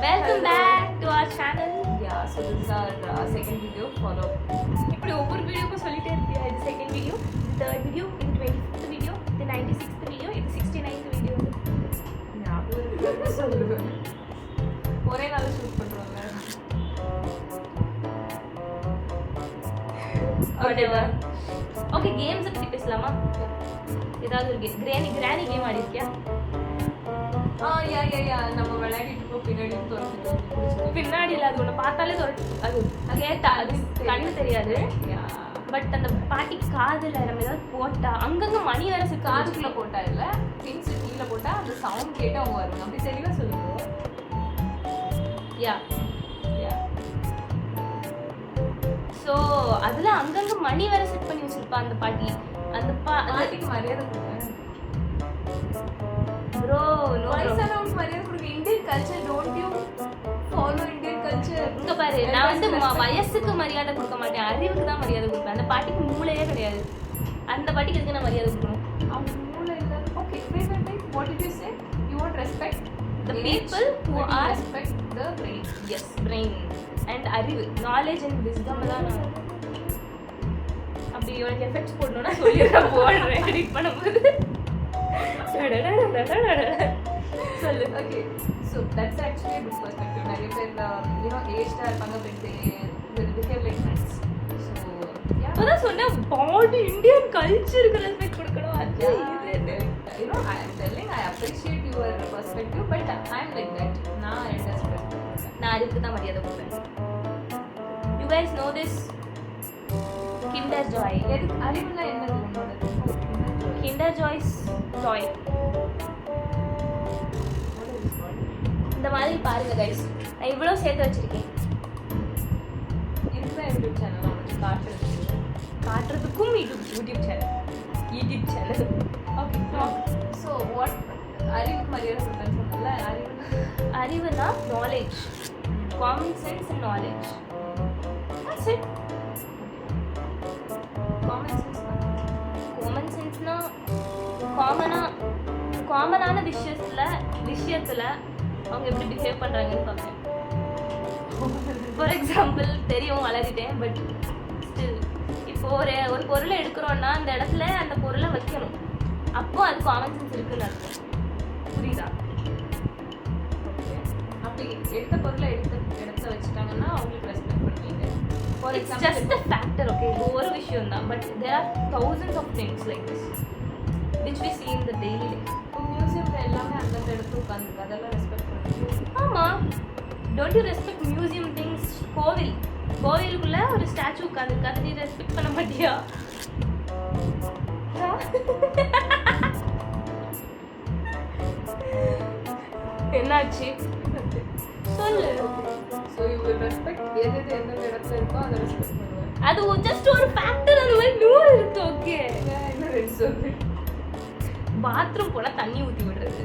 Welcome back to our channel. Yeah, so this is our second video. Follow. இப்படி ஒவ்வொரு வீடியோக்கும் சொல்லிட்டே இருப்பியா? இது செகண்ட் வீடியோ, இது தேர்ட் வீடியோ, இது 25th வீடியோ, இது 96th வீடியோ, இது 69th வீடியோ. ஞாபகம் சொல்லுவேன். ஒரே நாள் ஷூட் பண்றோம்ல. Whatever. Okay, games பத்தி பேசலாமா? ஏதாவது ஒரு கிரானி கேம் ஆடி இருக்கியா? யா நம்ம விளையாடிட்டு இருக்கோம். பின்னாடி இல்ல, அது ஒன்று பார்த்தாலே அது கேட்டா அது கண்ணு தெரியாது. பட் அந்த பாட்டி காதுல நம்ம ஏதாவது போட்டா அங்கங்க மணி வேற காதுக்குள்ள போட்டா இல்ல, பின்ஸ் கீழே போட்டா அந்த சவுண்ட் கேட்டு அவங்க வருவாங்க. அப்படி தெளிவா சொல்லுங்க. யா ஸோ அதுல அங்கங்க மணி வேற செட் பண்ணி வச்சிருப்பா அந்த பாட்டி. அந்த பாட்டிக்கு மரியாதை கொடுங்க ப்ரோ. வயசானவங்க மரியாதை கொடுங்க. Indian culture, don't you follow Indian culture? இங்க பாரு, நான் வந்து வயசுக்கு மரியாதை கொடுக்க மாட்டேன், அறிவுக்கு தான் மரியாதை கொடுப்பேன். அந்த பாட்டிக்கு மூளையே கிடையாது. அந்த பாட்டிக்கு எதுக்கு நான் மரியாதை கொடுக்கணும்? அவங்க மூளை இல்ல. Okay, wait. What did you say? You want respect the people who are respect the brain. Yes, brain and அறிவு, knowledge and wisdom தான். அப்படி உனக்கு எஃபெக்ட்ஸ் போடணும்னா சொல்லிடுறேன், போடுறேன் எடிட் பண்ணும்போது. சொல்லு. Okay, so that's actually a good perspective. நிறைய பேர் ஏஜ்டா இருப்பாங்க, but they will behave like nice. So yeah, அதான் சொன்னேன், பாடி இந்தியன் கல்ச்சருக்கு ரெஸ்பெக்ட் கொடுக்கணும். அது I am telling, I appreciate your perspective, but I am like that. நான் respect. நான் அறிவுக்கு தான் மரியாதை கொடுப்பேன். You guys know this? Kinder Joy. எதுக்கு அறிவுனா என்னது? Kinder Joy's toy. இந்த மாதிரி பாருங்க கைஸ், நான் இவ்வளோ சேர்த்து வச்சிருக்கேன். இதுதான் யூடியூப் சேனல் நமக்கு காட்டுறதுக்கும் YouTube channel. Okay, so what அறிவுக்கு மரியாதை கொடுப்பேன்னு சொன்னல. அறிவுனா knowledge, common sense and knowledge. That's it. Common சென்ஸ்னா காமனான விஷயத்துல அவங்க எப்படி பிஹேவ் பண்றாங்கன்னு பார்ப்பேன். ஃபார் எக்ஸாம்பிள், தெரியும் வளரிட்டேன், பட் ஸ்டில் இப்போ ஒரு பொருளை எடுக்கிறோன்னா அந்த இடத்துல அந்த பொருளை வைக்கணும். அப்போ அது காமன் சென்ஸ் இருக்குன்னு அர்த்தம். புரியுதா? அப்படி எடுத்த பொருளை இடத்துல வச்சுட்டாங்கன்னா அவங்களுக்கு ரெஸ்பெக்ட் பண்ணுவீங்க. For It's just a factor, okay? இது ஒரு விஷயம் தான், but there are thousands of things like this which we see in the daily life. மியூசியம்ல எல்லாமே அந்த இடத்துல உட்காந்துருக்கு, அதெல்லாம் ரெஸ்பெக்ட் பண்ணுவீங்க. ஆமா, don't you respect museum things? கோவிலுக்குள்ள ஒரு ஸ்டாச்சு உட்காந்துருக்கு, அதை நீ ரெஸ்பெக்ட் பண்ண மாட்டியா? என்னாச்சு சொல்லு. ஸோ யூ வில் ரெஸ்பெக்ட் எது எந்தெந்த இடத்துல இருக்கோ அதை ரெஸ்பெக்ட் பண்ணுவேன். அது ஜஸ்ட் ஒரு ஃபேக்டர். அந்த மாதிரி நூறு இருக்கு. ஓகே, என்ன ரெண்டு சொல்லு. பாத்ரூம் போனா தண்ணி ஊத்தி விடுறது.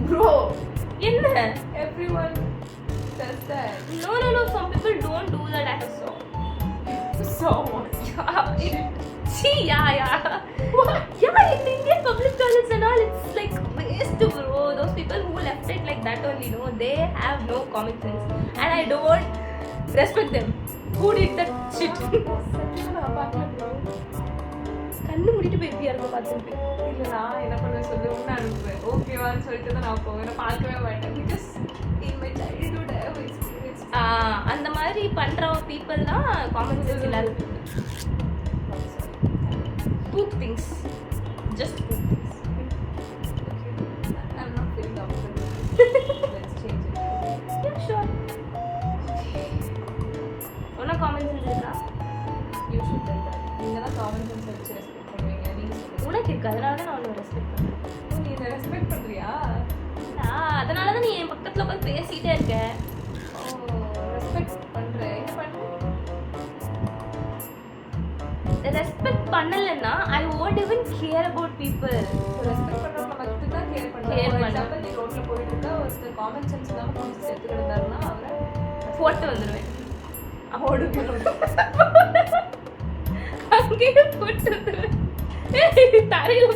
ப்ரோ என்ன? everyone does that. No, some people don't do that. I saw. So what? Yeah. What? Yeah, in Indian public toilets and all, it's like waste, bro. Those people who left it like that only, no, they have no common sense, and I don't respect them. Who did that shit? நான் பார்க்கல bro. கண்ணு மூடிட்டு போய் எப்படியா இருக்க பார்த்துட்டு? இல்லை, நான் என்ன பண்ணுவேன் சொல்லி ஒன்று அனுப்புவேன். ஓகேவான்னு சொல்லிட்டு தான் நான் போவேன். நான் பார்க்கவே மாட்டேன். Because in my childhood I have experience. அந்த மாதிரி பண்ற பீப்புள் தான் காமன் சென்ஸ் இல்லாத people. Poop things. Just poop things. Okay. I'm not feeling comfortable. Let's change it. Yeah, sure. உன்ன காமன் சென்ஸ் இருக்கா? You should tell that. நீங்கள் தான் common sense வச்சு ரெஸ்பெக்ட் பண்ணுவீங்க. நீங்கள் சொல்லுங்கள். உனக்கு இருக்கு, அதனால தான் நான் உன்னை ரெஸ்பெக்ட் பண்ணுறேன். நீ இதை ரெஸ்பெக்ட் பண்ணுறியா? அதனால தான் நீ என் பக்கத்தில் உட்காந்து பேசிகிட்டே இருக்க. ரெஸ்பெக்ட் பண்ணுறேன். என்ன பண்ணுறேன்? ரெஸ்பெக்ட் பண்ணலைன்னா ஐ won't even care about people. Respect பண்ணுறவங்க மட்டும் தான் கேர் பண்ணுறேன். ஃபார் எக்ஸாம்பிள், நீ ரோட்டில் போயிட்டு இருக்கா, ஒருத்தர் காமன் சென்ஸ் இல்லாமல் கொஞ்சம் சேர்த்து கிடந்தாருன்னா அவரை போட்டு வந்துடுவேன். அங்கேயே போட்டு வந்துடுவேன். தரையில்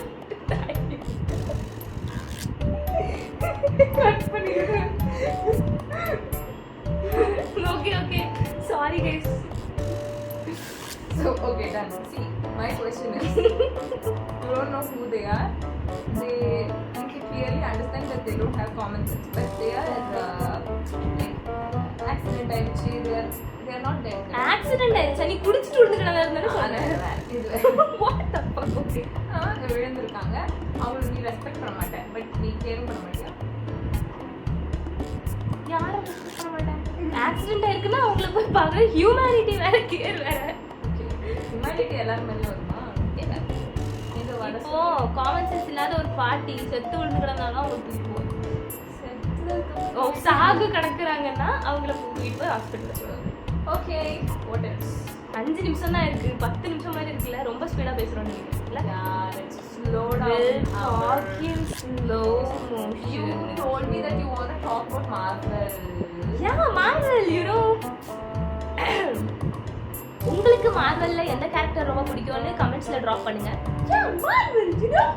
கட் பண்ணிடுவேன். Okay. Sorry guys. So, okay, done. See, my question is, you don't know who they are. You can clearly understand that they don't have common sense, but they are like accident ஆயிடுச்சு. They are not dead. Accident ஆயிடுச்சா? நீ குடிச்சிட்டு விழுந்துட்டதா இருந்தானே சொன்னேன். What the fuck? Okay. விழுந்திருக்காங்க. அவங்களை நீ respect பண்ண மாட்டேன், பட் நீ கேரும் பண்ண மாட்டியா? யாரை ரெஸ்பெக்ட் பண்ண மாட்டேன்? ஆக்சிடென்ட் ஆயிருக்குன்னா அவங்கள போய் பார்க்க ஹியூமனிட்டி வேற கேர் வேற. ஹியூமனிட்டி எல்லாரும் மேலேயும் வருமா? இப்போ காமன் சென்ஸ் இல்லாத ஒரு பாட்டி செத்து விழுந்து கிடந்தாலும் அவங்களுக்கு போகும். சாகு கிடக்குறாங்கன்னா அவங்கள கூட்டிட்டு போய் ஹாஸ்பிட்டல். Okay, what else? 5 நிமிஷம் தான் இருக்கு, 10 நிமிஷம் மாதிரி இருக்குல்ல. ரொம்ப ஸ்பீடா பேசுறோம் நீங்க இல்ல? Slow down. Talking slow motion. You told me that you want to talk about Marvel. Yeah, Marvel, you know. உங்களுக்கு மார்வல்ல எந்த கேரக்டர் ரொம்ப பிடிக்கும்னு கமெண்ட்ஸ்ல டிராப் பண்ணுங்க. Yeah, Marvel, you know.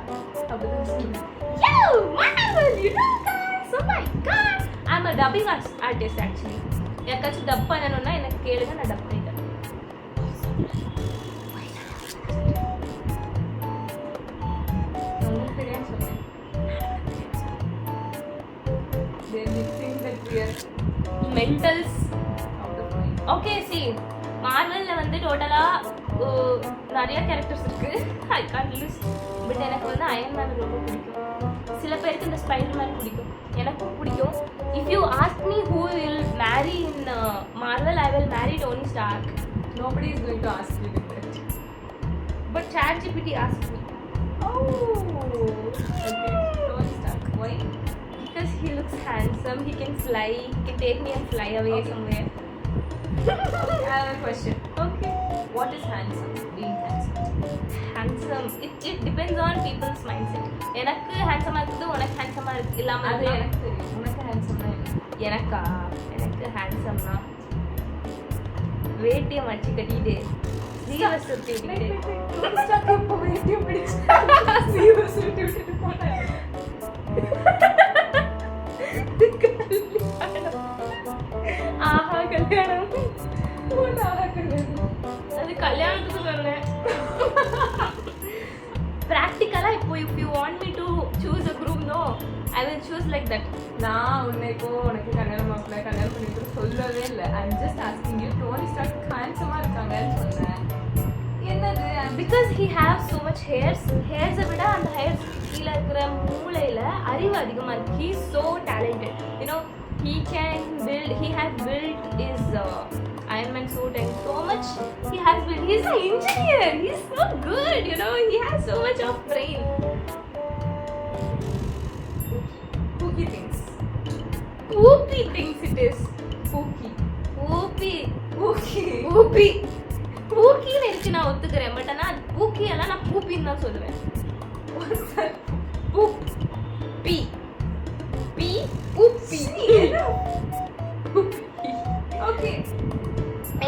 Yeah, Marvel, you know guys. Oh my god. I'm a dubbing artist actually. யாராச்சும் dub பண்ணனும்னா எனக்கு கேளுங்க, நான் டப் பண்ணிட்டேன். Mentals. Okay, see. மார்வல்ல வந்து டோட்டலா நிறைய கேரக்டர்ஸ் இருக்கு. I can't list. பட் எனக்கு வந்து அயர்ன் மேன் ரொம்ப பிடிக்கும். சில பேருக்கு இந்த ஸ்பைடர் மேன் பிடிக்கும். எனக்கும் பிடிக்கும். If you ask me who will marry in Marvel, I will marry Tony Stark. Nobody is going to ask you that. But ChatGPT asked me. Oh, okay. Tony Stark. Why? Because he looks handsome. He can fly. He can take me and fly away somewhere. I have a question. Okay. What is handsome? Being handsome. Handsome. It depends on people's mindset. எனக்கு ஹேண்ட்ஸமா இருக்குது, உனக்கு ஹேண்ட்ஸமா இருக்கு இல்லாம அது எனக்கு தெரியும். உனக்கு ஹேண்ட்ஸம்னா எனக்கு ஹேண்ட்ஸம்னா வேட்டியம் அடிச்சு கட்டிட்டு ஸ்லீவ்லெஸ் சுத்தி விட்டுட்டு ஸ்டாக் இப்போ வேட்டியம் அடிச்சு ஸ்லீவ்லெஸ் சுத்தி விட்டுட்டு போனேன். ஆஹா கல்யாணம். அது கல்யாணத்துக்கு சொன்னேன். Practically, if you want me to choose a groom, no, I will choose like that. நான் உன்னைக்கோ உனக்கு கல்யாணம் பண்ணிட்டு சொல்லவே இல்லை. I'm just asking you, Tony Stark handsome-ஆ இருக்காங்கன்னு சொன்னேன். என்னது? Because he has so much hairs விட அந்த hairs கீழே இருக்கிற மூளையில அறிவு அதிகமா இருக்கு. He is so talented. You know, he has built his Iron Man suit and so much he has built. He's an engineer. He's so good, you know. He has so much of brain. Pookie things. Poopy things it is. Pookie. பூக்கின்னு இருக்கு, நான் ஒத்துக்கிறேன். But ஆனா பூக்கி எல்லாம் நான் பூப்பின்னு தான் சொல்லுவேன். பூப்பி. Okay,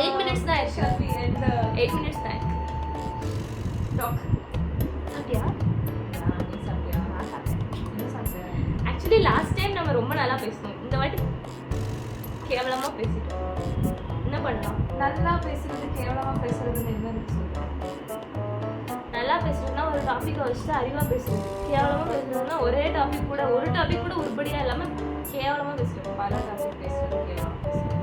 8 minutes தான் இருக்கு. Shall we end the 8 minutes தான் இருக்கு. Talk. அப்படியா? நீ சாப்பிட்டியா? நான் சாப்பிட்டேன். என்ன சாப்பிட்ட? ஆக்சுவலி லாஸ்ட் டைம் நம்ம ரொம்ப நல்லா பேசணும். இந்த வாட்டி கேவலமா பேசிட்டோம். என்ன பண்ணலாம்? நல்லா பேசுறது கேவலமா பேசுறதுன்னு என்ன இருக்கு சொல்லுங்க. நல்லா பேசுறதுன்னா ஒரு டாபிக் வச்சுட்டு அறிவா பேசுறது. கேவலமா பேசுறதுன்னா ஒரு டாபிக் கூட உருப்படியா இல்லாம கேவலமா பேசுறது. பல டாபிக் பேசுறது கேவலமா பேசுறது.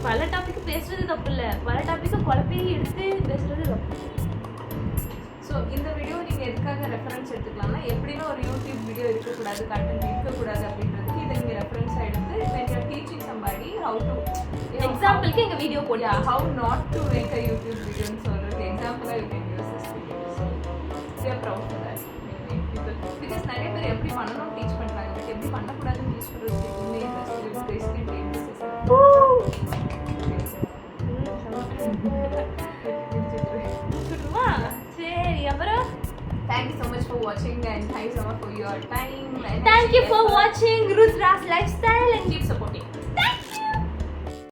பல டாபிக் பேசுறது தப்பு இல்ல, பல டாபிக்கை குழப்பி எடுத்து பேசுறது தப்பு. ஸோ இந்த வீடியோ நீங்கள் எதுக்காக ரெஃபரன்ஸ் எடுத்துக்கலாம்னா, எப்படின்னா ஒரு யூடியூப் வீடியோ இருக்கக்கூடாது, கண்டென்ட் இருக்கக்கூடாது அப்படின்றதுக்கு இதை நீங்கள் ரெஃபரன்ஸாக எடுத்து when you are teaching somebody how to, எக்ஸாம்பிளுக்கு எங்கள் வீடியோ போட்டியா how not to make a YouTube வீடியோன்னு சொல்கிறது எக்ஸாம்பிளாக you can use this video. So we are proud for that. Because நிறைய பேர் எப்படி பண்ணணும் டீச் பண்ணுறாங்க, பட் எப்படி பண்ணக்கூடாதுன்னு டீச் பண்ணுறது இன்னும் இல்லை. So you basically take this as சரி, அப்புறம் thank you so much for watching and thank you so much for your time and thank you for watching Rudra's lifestyle and keep supporting.